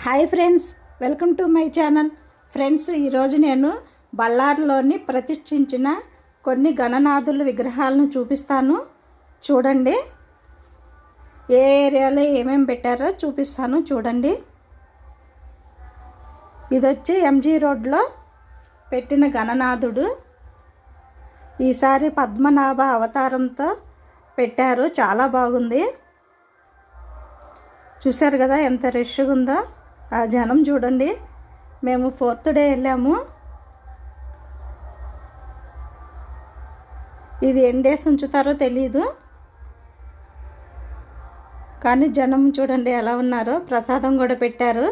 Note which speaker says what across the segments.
Speaker 1: Hi friends, welcome to my channel. Friends, ఈరోజు నేను బళ్ళారిలోని ప్రతిష్ఠించిన కొన్ని గణనాథుల విగ్రహాలను చూపిస్తాను. చూడండి, ఏ ఏరియాలో ఏమేమి పెట్టారో చూపిస్తాను. చూడండి, ఇది వచ్చి ఎంజీ రోడ్లో పెట్టిన గణనాథుడు. ఈసారి పద్మనాభ అవతారంతో పెట్టారు, చాలా బాగుంది. చూశారు కదా ఎంత రష్గా ఉందో. ఆ జనం చూడండి. మేము 4th డే వెళ్ళాము. ఇది ఎన్ని డేస్ ఉంచుతారో తెలీదు, కానీ జనం చూడండి ఎలా ఉన్నారో. ప్రసాదం కూడా పెట్టారు,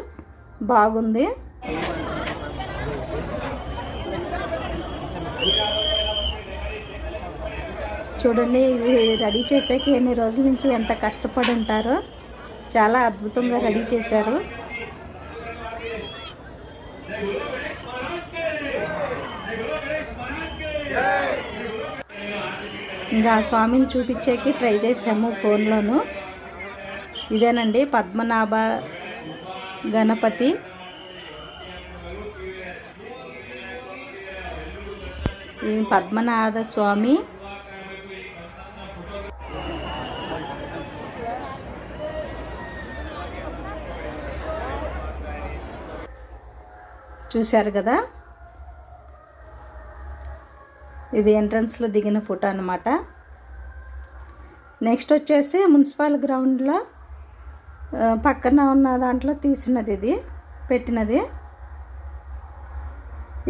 Speaker 1: బాగుంది. చూడండి, ఇది రెడీ చేసేకి ఎన్ని రోజుల నుంచి ఎంత కష్టపడి ఉంటారో. చాలా అద్భుతంగా రెడీ చేశారు. ఇంకా స్వామిని చూపించేకి ట్రై చేసాము ఫోన్లోను. ఇదేనండి పద్మనాభ గణపతి. ఈ పద్మనాభ స్వామి. చూశారు కదా, ఇది ఎంట్రన్స్లో దిగిన ఫోటో అన్నమాట. నెక్స్ట్ వచ్చేసి మున్సిపల్ గ్రౌండ్లో పక్కన ఉన్న దాంట్లో తీసినది, ఇది పెట్టినది.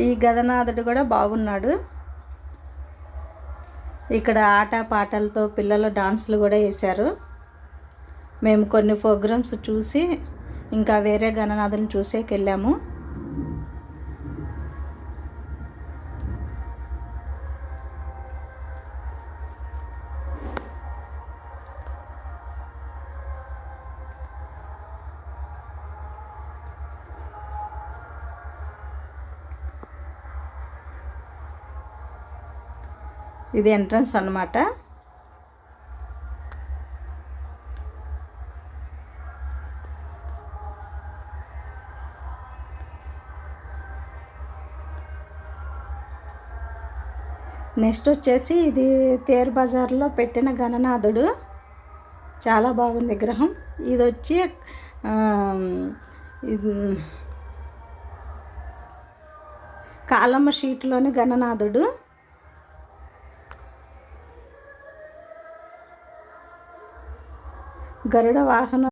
Speaker 1: ఈ గణనాథుడు కూడా బాగున్నాడు. ఇక్కడ ఆట పాటలతో పిల్లలు డాన్సులు కూడా వేశారు. మేము కొన్ని ప్రోగ్రామ్స్ చూసి ఇంకా వేరే గణనాథులను చూసేకి వెళ్ళాము. ఇది ఎంట్రన్స్ అన్నమాట. నెక్స్ట్ వచ్చేసి ఇది తేరు బజార్లో పెట్టిన గణనాథుడు. చాలా బాగుంది విగ్రహం. ఇది వచ్చి కాలమ్మ షీట్లోని గణనాథుడు. గరుడ వాహనం